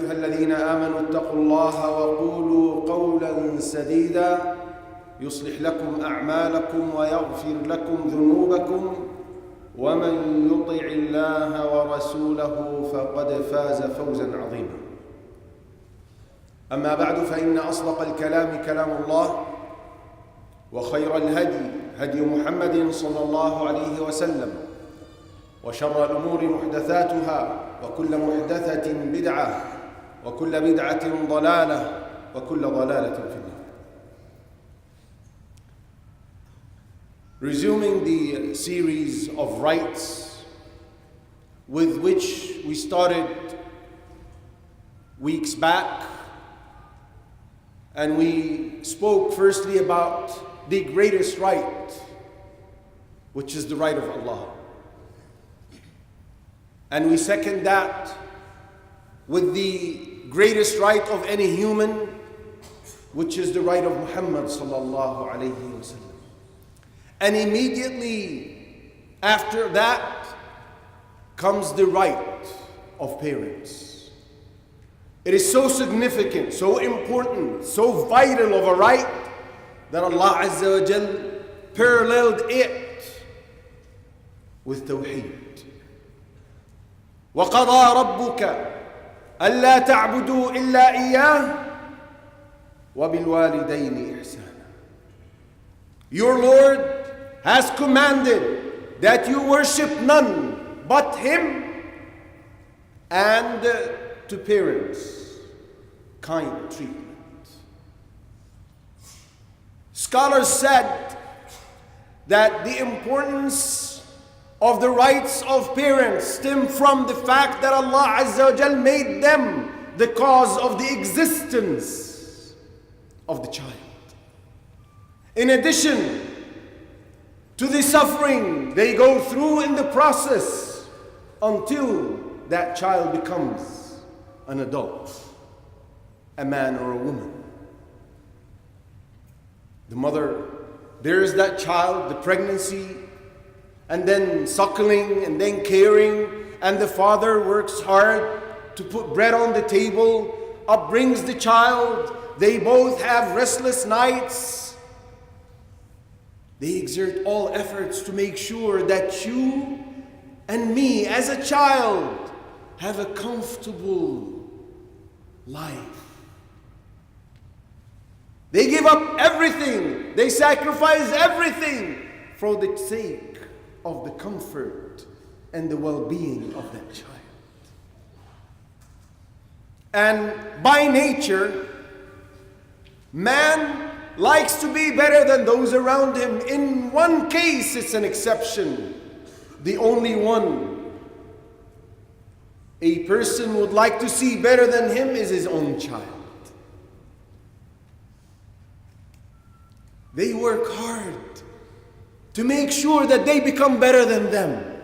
أيها الذين آمنوا اتقوا الله وقولوا قولا سديدا يصلح لكم أعمالكم ويغفر لكم ذنوبكم ومن يطع الله ورسوله فقد فاز فوزا عظيما. أما بعد، فإن أصدق الكلام كلام الله، وخير الهدي هدي محمد صلى الله عليه وسلم، وشر الأمور محدثاتها، وكل محدثة بدعة، وكل بدعة ضلالة، وكل ضلالة في النار. Resuming the series of rights with which we started weeks back, and we spoke firstly about the greatest right, which is the right of Allah. And we second that with the greatest right of any human, which is the right of Muhammad sallallahu alayhi wa sallam. And immediately after that comes the right of parents. It is so significant, so important, so vital of a right that Allah Azza wa Jal paralleled it with Tawheed. وَقَضَى رَبُّكَ أَلَّا تَعْبُدُوا إِلَّا إِيَّاهُ وَبِالْوَالِدَيْنِ إِحْسَانًا. Your Lord has commanded that you worship none but Him, and to parents, kind treatment. Scholars said that the importance of the rights of parents stem from the fact that Allah Azza wa Jal made them the cause of the existence of the child. In addition to the suffering they go through in the process until that child becomes an adult, a man or a woman. The mother bears that child, the pregnancy, and then suckling, and then caring, and the father works hard to put bread on the table, upbrings the child. They both have restless nights. They exert all efforts to make sure that you and me as a child have a comfortable life. They give up everything. They sacrifice everything for the sake of the comfort and the well-being of that child. And by nature, man likes to be better than those around him. In one case, it's an exception, the only one. A person would like to see better than him is his own child. They work hard to make sure that they become better than them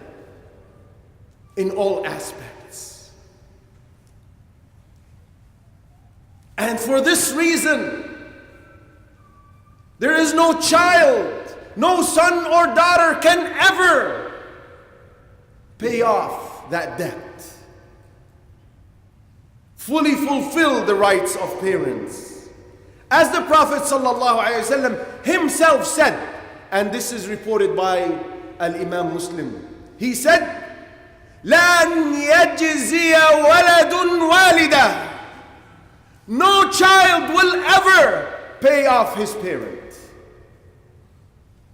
in all aspects. And for this reason, there is no child, no son or daughter can ever pay off that debt, fully fulfill the rights of parents. As the Prophet ﷺ himself said, and this is reported by Al-Imam Muslim, he said, لَنْ يَجْزِيَ وَلَدٌ وَالِدًا. No child will ever pay off his parent.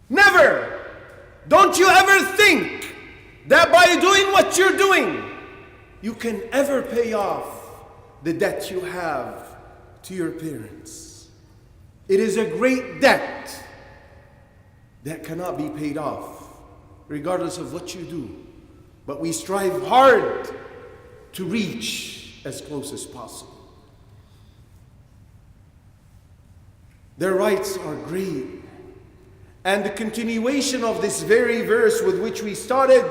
Never. Don't you ever think that by doing what you're doing, you can ever pay off the debt you have to your parents. It is a great debt that cannot be paid off, regardless of what you do. But we strive hard to reach as close as possible. Their rights are great. And the continuation of this very verse with which we started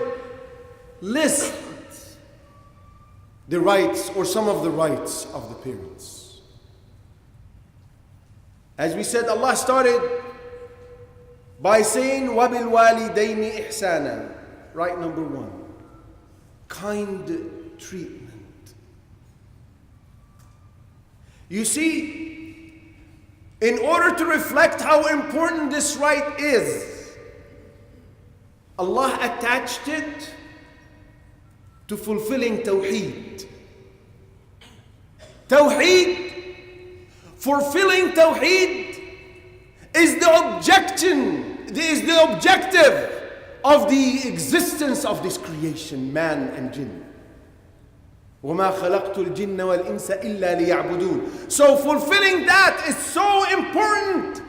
lists the rights, or some of the rights, of the parents. As we said, Allah started by saying وَبِالْوَالِدَيْنِ إِحْسَانًا. Right number one, kind treatment. You see, in order to reflect how important this right is, Allah attached it to fulfilling Tawheed. Tawheed, fulfilling Tawheed is the objective of the existence of this creation, man and jinn. وَمَا خَلَقْتُ الْجِنَّ وَالْإِنسَ إِلَّا لِيَعْبُدُونَ. So fulfilling that is so important.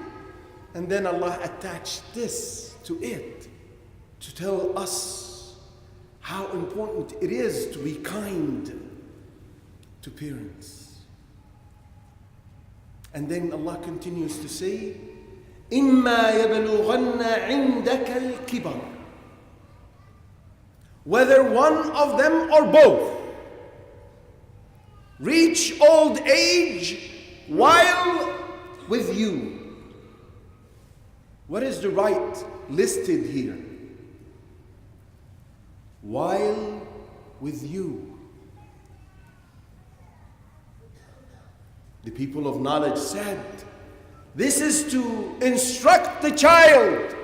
And then Allah attached this to it to tell us how important it is to be kind to parents. And then Allah continues to say, إِمَّا يَبْلُغَنَّ عِنْدَكَ الْكِبَرَ. Whether one of them or both reach old age while with you. What is the right listed here? While with you. The people of knowledge said, this is to instruct the child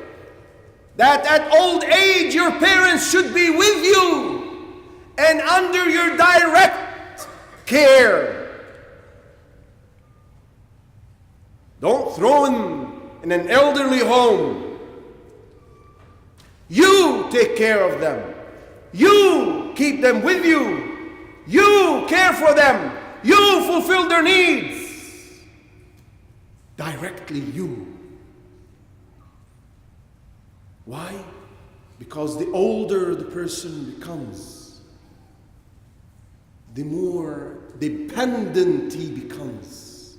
that at old age your parents should be with you and under your direct care. Don't throw him in an elderly home. You take care of them. You keep them with you. You care for them. You fulfill their needs. Directly you. Why? Because the older the person becomes, the more dependent he becomes,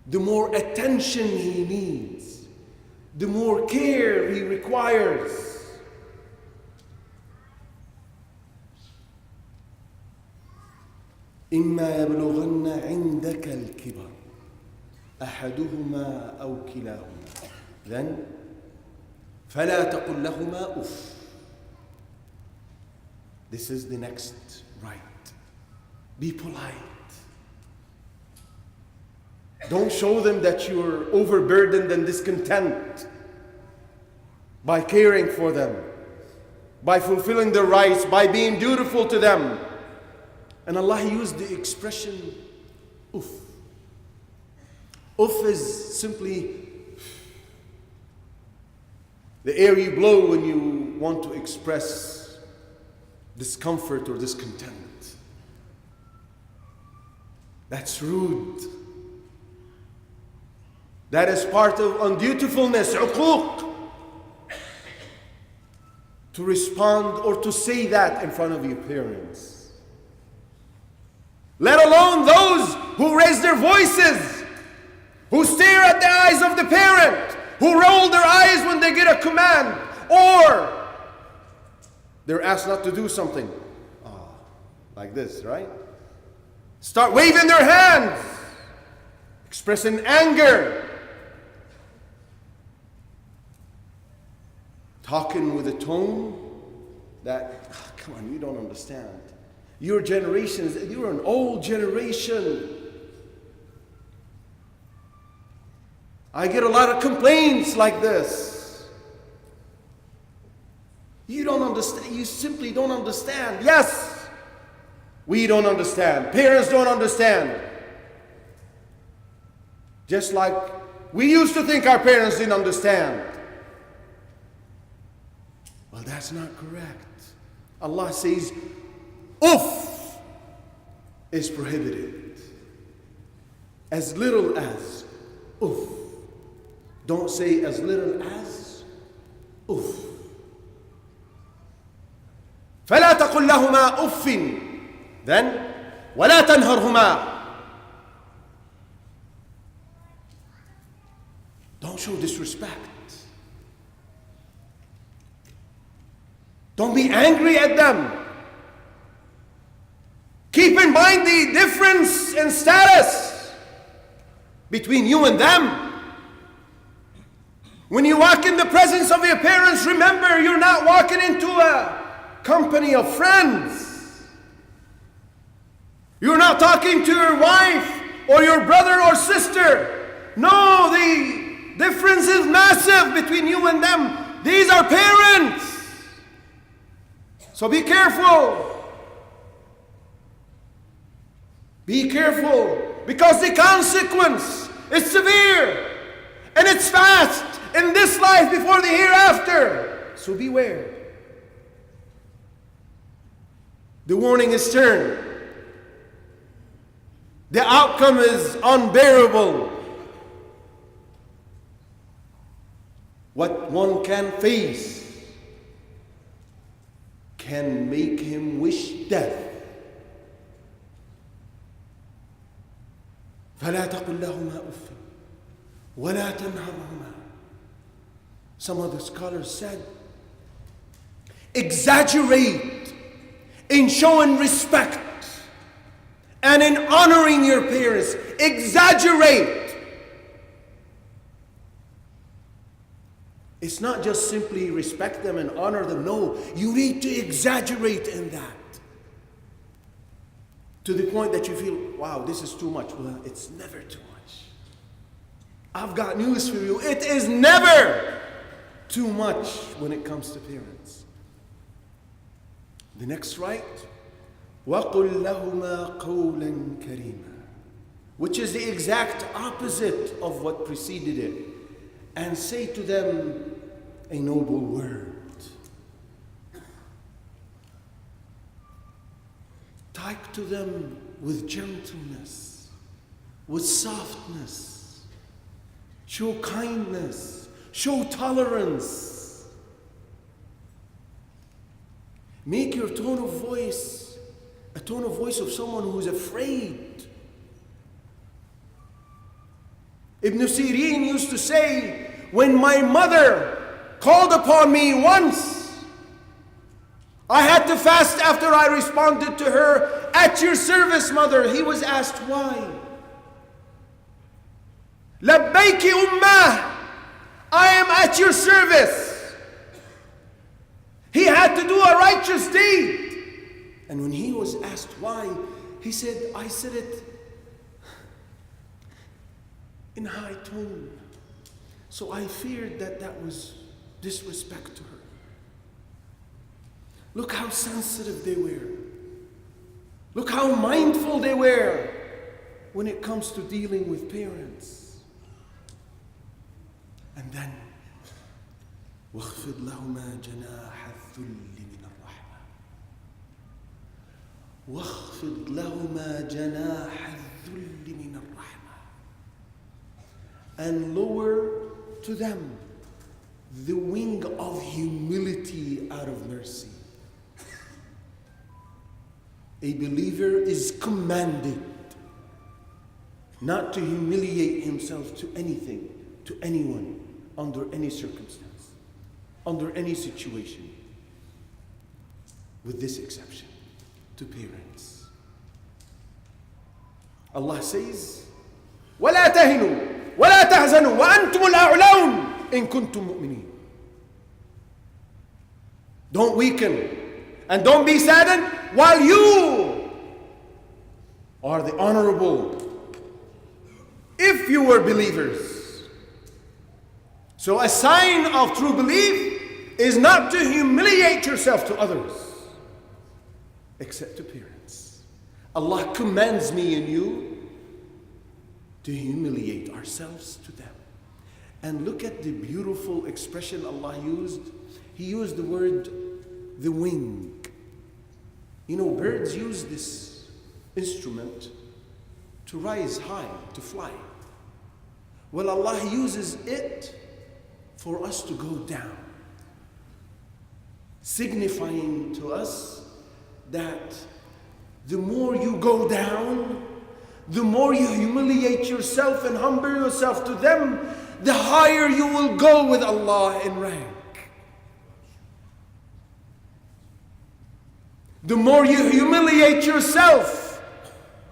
the more attention he needs, the more care he requires. إما يبلغن عندك الكبر أحدهما أو كلاهما. Then فلا تقل لهما أف. This is the next right. Be polite. Don't show them that you're overburdened and discontent by caring for them, by fulfilling their rights, by being dutiful to them. And Allah used the expression uff. Uff is simply the air you blow when you want to express discomfort or discontent. That's rude. That is part of undutifulness, uquq. To respond or to say that in front of your parents. Let alone those who raise their voices, who stare at the eyes of the parent, who roll their eyes when they get a command, or they're asked not to do something. Like this, right? Start waving their hands, expressing anger, talking with a tone that, come on, you don't understand. Your generation, you're an old generation. I get a lot of complaints like this. You don't understand. You simply don't understand. Yes, we don't understand. Parents don't understand. Just like we used to think our parents didn't understand. Well, that's not correct. Allah says, uff is prohibited. As little as uff. Don't say as little as uff. فلا تقل لهما أف. Then ولا تنهرهما. Don't show disrespect. Don't be angry at them. Keep in mind the difference in status between you and them. When you walk in the presence of your parents, remember you're not walking into a company of friends. You're not talking to your wife or your brother or sister. No, the difference is massive between you and them. These are parents. So be careful. Be careful, because the consequence is severe and it's fast in this life before the hereafter. So beware. The warning is stern. The outcome is unbearable. What one can face can make him wish death. فلا تقل لهما أف ولا تنهرهما. Some of the scholars said, exaggerate in showing respect and in honoring your parents. Exaggerate. It's not just simply respect them and honor them. No, you need to exaggerate in that. To the point that you feel, wow, this is too much. Well, it's never too much. I've got news for you. It is never too much when it comes to parents. The next right, وَقُلْ لَهُمَا قَوْلًا كَرِيمًا, which is the exact opposite of what preceded it. And say to them a noble word. Talk to them with gentleness, with softness. Show kindness. Show tolerance. Make your tone of voice a tone of voice of someone who is afraid. Ibn Sirin used to say, when my mother called upon me once, I had to fast after I responded to her, at your service, mother. He was asked why. Labbayki ummah, I am at your service. He had to do a righteous deed. And when he was asked why, he said, I said it in high tone. So I feared that that was disrespect to her. Look how sensitive they were. Look how mindful they were when it comes to dealing with parents. And then, وَاخْفِضْ لَهُمَا جَنَاحَ الذُّلِّ مِنَ الرَّحْمَةِ وَاخْفِضْ لَهُمَا جَنَاحَ الذُّلِّ مِنَ الرَّحْمَةِ, and lower to them the wing of humility out of mercy. A believer is commanded not to humiliate himself to anything, to anyone, under any circumstance, under any situation, with this exception, to parents. Allah says, وَلَا تَهِنُوا وَلَا تَحْزَنُوا وَأَنْتُمُ الْأَعْلَوْنَ إِن كُنتُم مُؤْمِنِينَ. Don't weaken and don't be saddened while you are the honorable, if you were believers. So a sign of true belief is not to humiliate yourself to others, except to parents. Allah commands me and you to humiliate ourselves to them. And look at the beautiful expression Allah used. He used the word, the wing. You know, birds use this instrument to rise high, to fly. Well, Allah uses it for us to go down, signifying to us that the more you go down, the more you humiliate yourself and humble yourself to them, the higher you will go with Allah in rank. The more you humiliate yourself,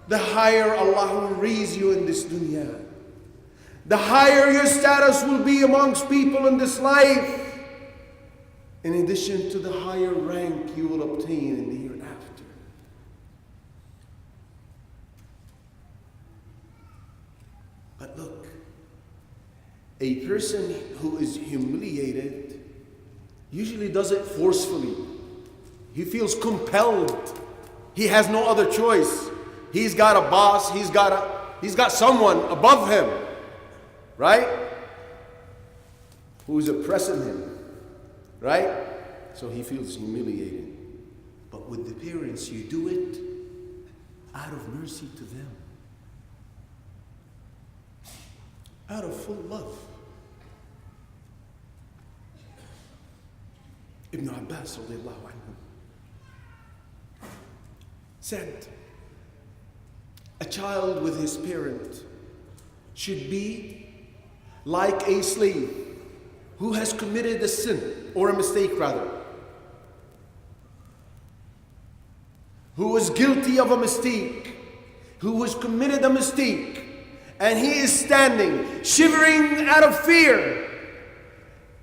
the higher Allah will raise you in this dunya. The higher your status will be amongst people in this life, in addition to the higher rank you will obtain in the hereafter. A person who is humiliated usually does it forcefully. He feels compelled. He has no other choice. He's got a boss, he's got someone above him, right? Who's oppressing him, right? So he feels humiliated. But with the parents, you do it out of mercy to them, out of full love. Ibn Abbas radiallahu anhu said, a child with his parent should be like a slave who has committed a sin, or a mistake rather, who was guilty of a mistake, who has committed a mistake, and he is standing, shivering out of fear,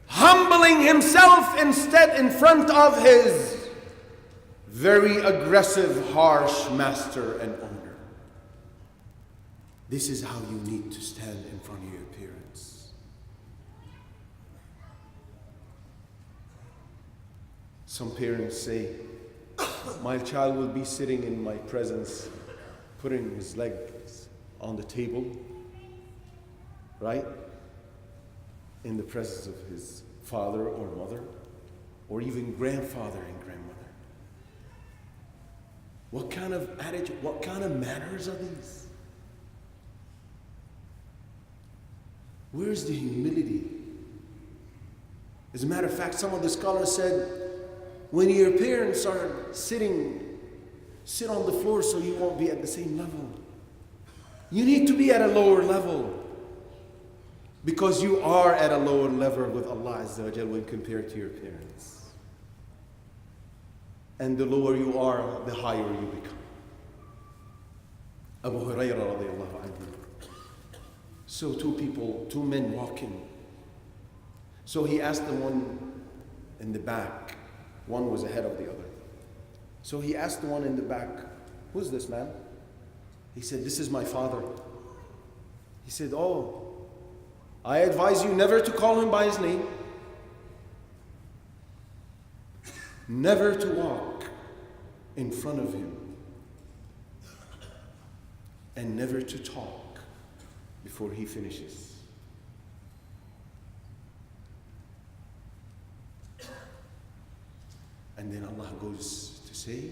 humbling himself instead in front of his very aggressive, harsh master and owner. This is how you need to stand in front of your parents. Some parents say, my child will be sitting in my presence, putting his legs on the table, right? In the presence of his father or mother, or even grandfather and grandmother. What kind of attitude, what kind of manners are these? Where's the humility? As a matter of fact, some of the scholars said, when your parents are sit on the floor so you won't be at the same level. You need to be at a lower level, because you are at a lower level with Allah Azza wa Jal when compared to your parents. And the lower you are, the higher you become. Abu Hurairah radiallahu anhu. So two men walking. So he asked the one in the back. One was ahead of the other. So he asked the one in the back, who's this man? He said, this is my father. He said, oh, I advise you never to call him by his name. Never to walk in front of him. And never to talk before he finishes. And then Allah goes to say,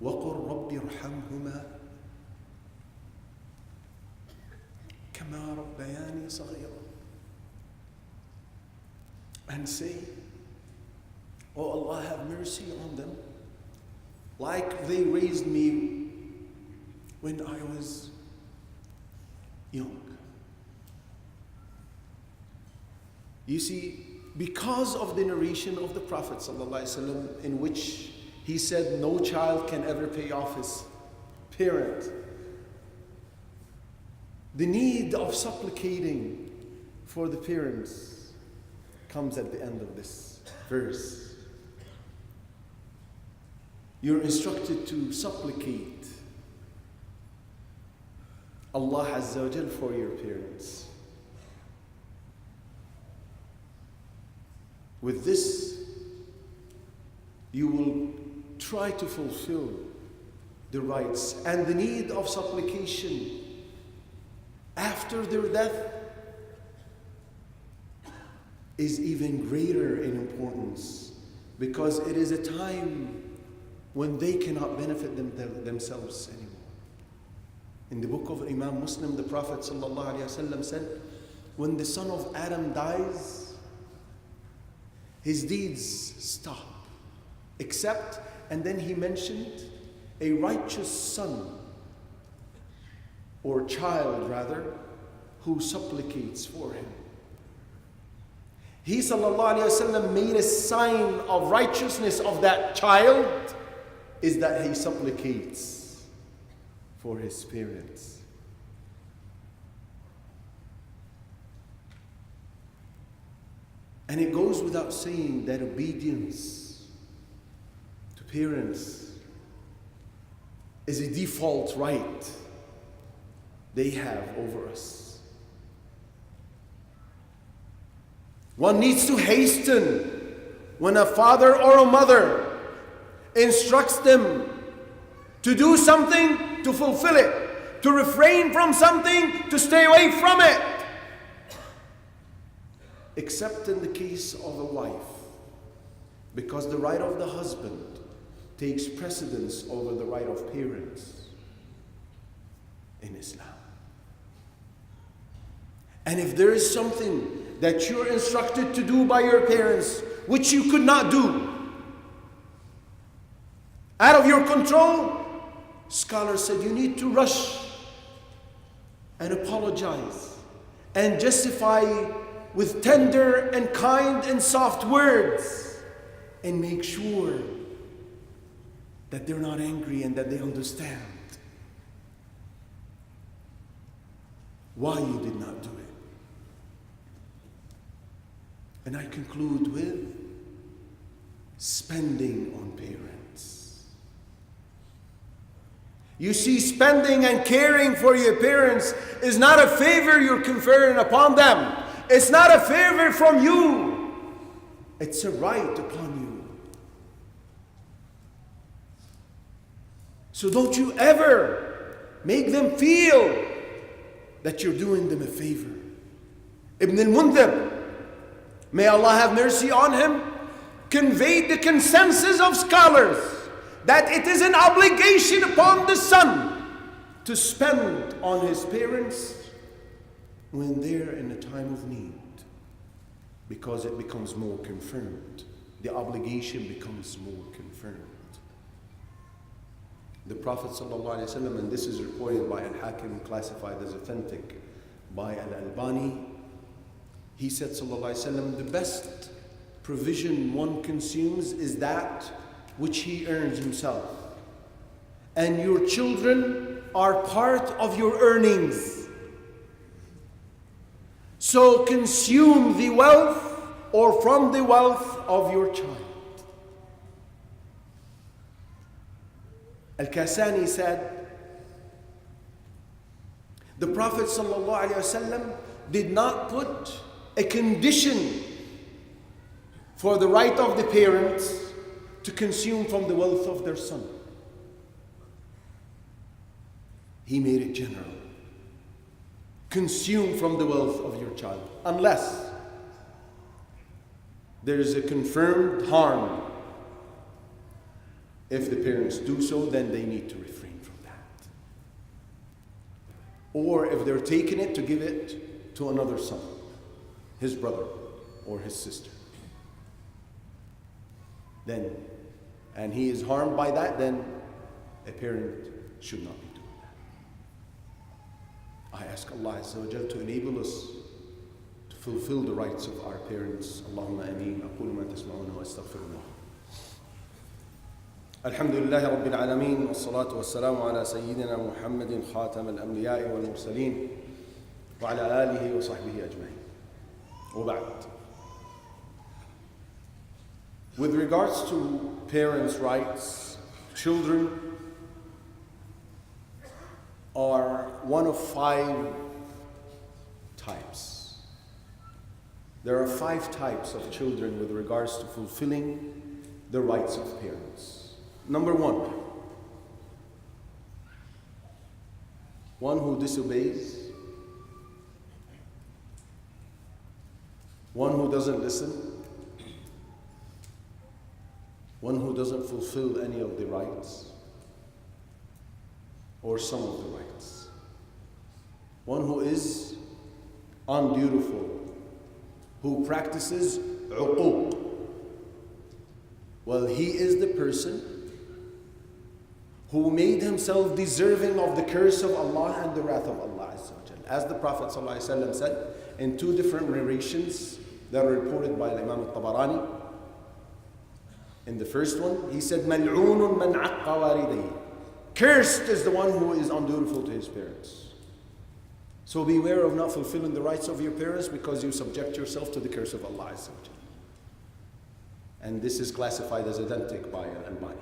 وَقُلْ رَبِّ ارْحَمْهُمَا كَمَا رَبَّيَانِي صَغِيرًا. And say, oh Allah, have mercy on them, like they raised me when I was young. You see, because of the narration of the Prophet ﷺ, in which he said no child can ever pay off his parent, the need of supplicating for the parents comes at the end of this verse. You're instructed to supplicate Allah Azza wa Jal for your parents. With this, you will try to fulfill the rights, and the need of supplication after their death is even greater in importance, because it is a time when they cannot benefit themselves anymore. In the book of Imam Muslim, the Prophet ﷺ said, when the son of Adam dies, his deeds stop, except, and then he mentioned a righteous son, or child rather, who supplicates for him. He ﷺ made a sign of righteousness of that child is that he supplicates for his parents. And it goes without saying that obedience to parents is a default right they have over us. One needs to hasten when a father or a mother instructs them to do something, to fulfill it, to refrain from something, to stay away from it. Except in the case of a wife, because the right of the husband takes precedence over the right of parents in Islam. And if there is something that you're instructed to do by your parents, which you could not do, out of your control, scholars said you need to rush and apologize and justify with tender and kind and soft words, and make sure that they're not angry and that they understand why you did not do it. And I conclude with spending on parents. You see, spending and caring for your parents is not a favor you're conferring upon them. It's not a favor from you. It's a right upon you. So don't you ever make them feel that you're doing them a favor. Ibn al-Mundhir, may Allah have mercy on him, conveyed the consensus of scholars that it is an obligation upon the son to spend on his parents when they're in a time of need, because it becomes more confirmed. The obligation becomes more confirmed. The Prophet ﷺ, and this is reported by Al-Hakim, classified as authentic by Al-Albani, he said, ﷺ, the best provision one consumes is that which he earns himself. And your children are part of your earnings. So consume the wealth or from the wealth of your child. Al-Kasani said, the Prophet ﷺ did not put a condition for the right of the parents to consume from the wealth of their son. He made it general. Consume from the wealth of your child, unless there is a confirmed harm. If the parents do so, then they need to refrain from that. Or if they're taking it, to give it to another son, his brother or his sister. Then, and he is harmed by that, then a parent should not be doing that. I ask Allah Azza wa Jal to enable us to fulfill the rights of our parents. Allahumma ameen. أقول ما تسمعون وأستغفر الله. الحمد لله رب العالمين والصلاة والسلام على سيدنا محمد خاتم الأنبياء والمرسلين وعلى آله وصحبه أجمعين. وبعد. With regards to parents' rights, children are one of 5 types. There are 5 types of children with regards to fulfilling the rights of parents. Number 1, one who disobeys, one who doesn't listen, one who doesn't fulfill any of the rights or some of the rights, one who is undutiful, who practices uquq. Well, he is the person who made himself deserving of the curse of Allah and the wrath of Allah Azza wa Jal. As the Prophet ﷺ said in 2 different narrations that are reported by Imam al-Tabarani. In the first one, he said, مَلْعُونٌ مَنْ عَقَّ وَالِدَيْهِ. Cursed is the one who is undutiful to his parents. So beware of not fulfilling the rights of your parents, because you subject yourself to the curse of Allah Azza wa Jal. And this is classified as authentic by Al-Albani.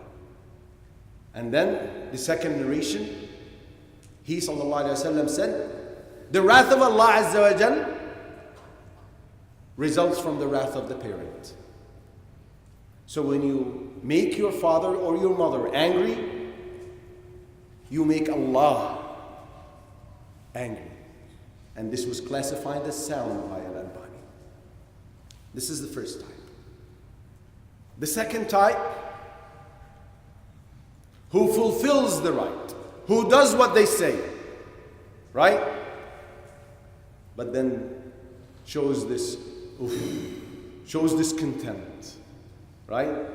And then the second narration, he sallallahu alayhi wa sallam said, the wrath of Allah Azza wa Jal results from the wrath of the parent. So when you make your father or your mother angry, you make Allah angry. And this was classified as sound by Al-Albani. This is the first type. The second type, who fulfills the right, who does what they say, right? But then shows this contempt, right?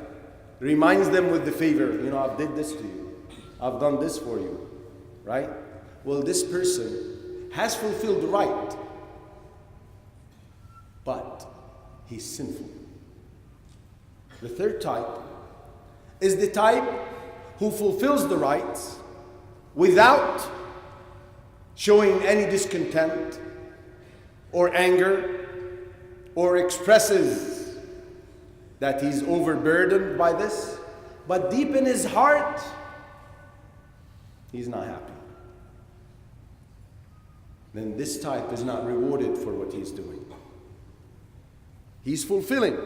Reminds them with the favor, I did this to you. I've done this for you, right? Well, this person has fulfilled the right, but he's sinful. The third type is the type who fulfills the rights without showing any discontent or anger, or expresses that he's overburdened by this, but deep in his heart, he's not happy. Then this type is not rewarded for what he's doing. He's fulfilling,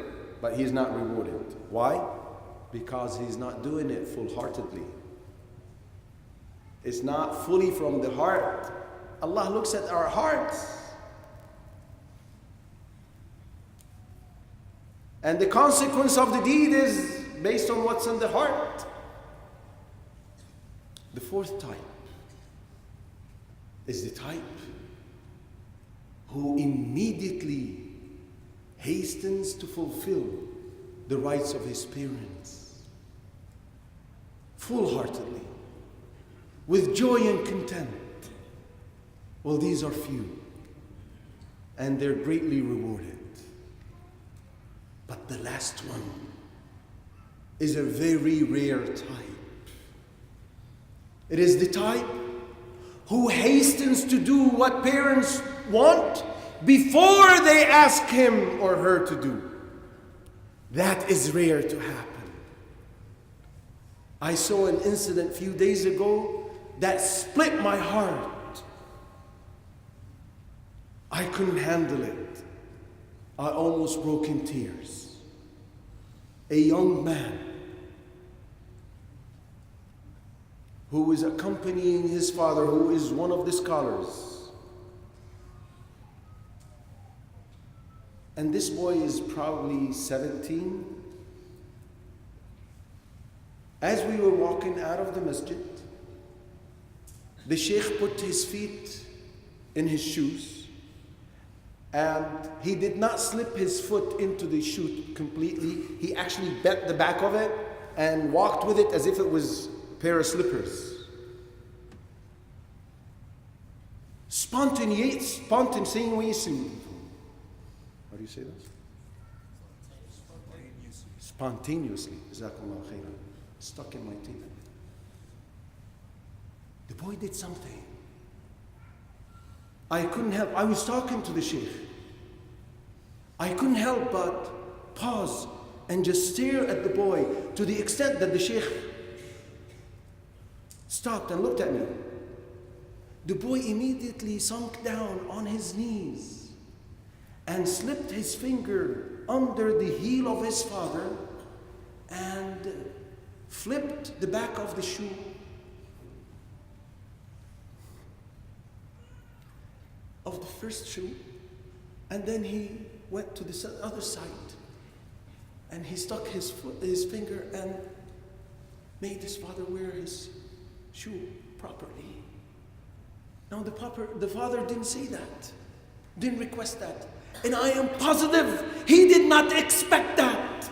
but he's not rewarded. Why? Because he's not doing it full-heartedly. It's not fully from the heart. Allah looks at our hearts. And the consequence of the deed is based on what's in the heart. The fourth type is the type who immediately hastens to fulfill the rights of his parents, full-heartedly, with joy and content. Well, these are few, and they're greatly rewarded. But the last one is a very rare type. It is the type who hastens to do what parents want before they ask him or her to do. That is rare to happen. I saw an incident a few days ago that split my heart. I couldn't handle it. I almost broke in tears. A young man who is accompanying his father, who is one of the scholars. And this boy is probably 17. As we were walking out of the masjid, the sheikh put his feet in his shoes, and he did not slip his foot into the shoe completely. He actually bent the back of it and walked with it as if it was a pair of slippers. Spontaneously. How do you say this? Spontaneously. Jazakumullah khairan. Stuck in my teeth. The boy did something. I couldn't help. I was talking to the sheikh. I couldn't help but pause and just stare at the boy, to the extent that the sheikh stopped and looked at me. The boy immediately sunk down on his knees and slipped his finger under the heel of his father and flipped the back of the shoe. Of the first shoe, and then he went to the other side and he stuck his finger and made his father wear his shoe properly. Now the father didn't say that, didn't request that, and I am positive he did not expect that.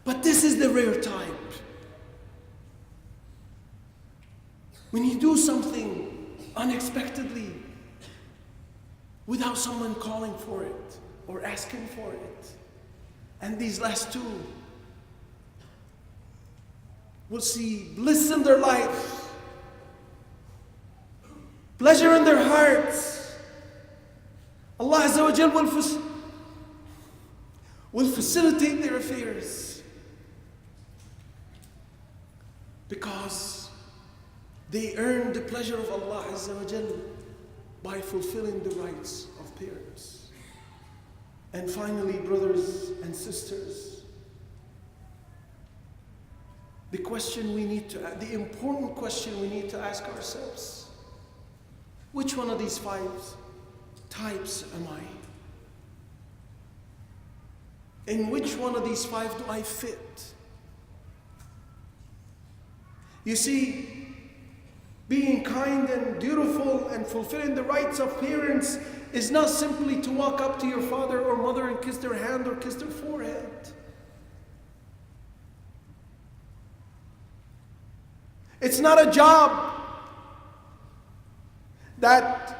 But this is the rare type. When you do something unexpectedly, without someone calling for it or asking for it. And these last two will see bliss in their life, pleasure in their hearts. Allah Azza wa Jal will facilitate their affairs because they earn the pleasure of Allah Azza wa Jal by fulfilling the rights of parents. And finally, brothers and sisters, the important question we need to ask ourselves: which one of these 5 types am I? In which one of these 5 do I fit? You see, being kind and dutiful and fulfilling the rights of parents is not simply to walk up to your father or mother and kiss their hand or kiss their forehead. It's not a job that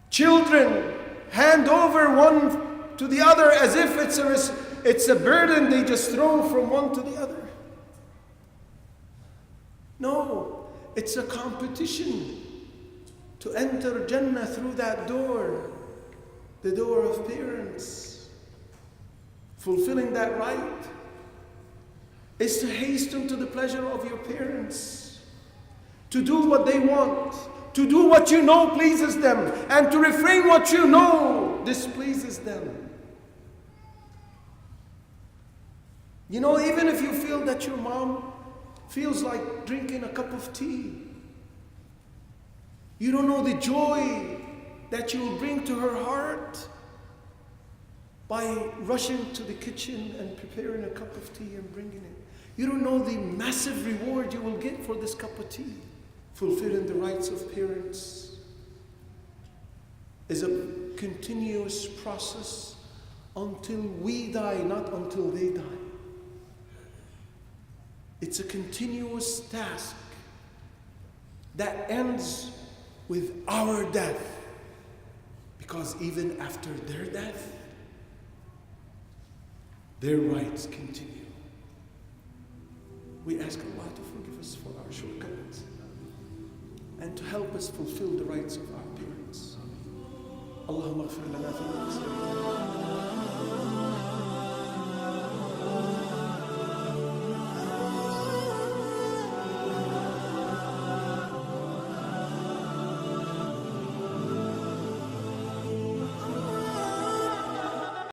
children hand over one to the other as if it's a burden they just throw from one to the other. No, it's a competition to enter Jannah through that door, the door of parents. Fulfilling that right is to hasten to the pleasure of your parents, to do what they want, to do what you know pleases them, and to refrain what you know displeases them. You know, even if you feel that your mom feels like drinking a cup of tea, you don't know the joy that you will bring to her heart by rushing to the kitchen and preparing a cup of tea and bringing it. You don't know the massive reward you will get for this cup of tea. Fulfilling the rights of parents is a continuous process until we die, not until they die. It's a continuous task that ends with our death, because even after their death, their rights continue. We ask Allah to forgive us for our shortcomings and to help us fulfill the rights of our parents. Allahumma ighfir lana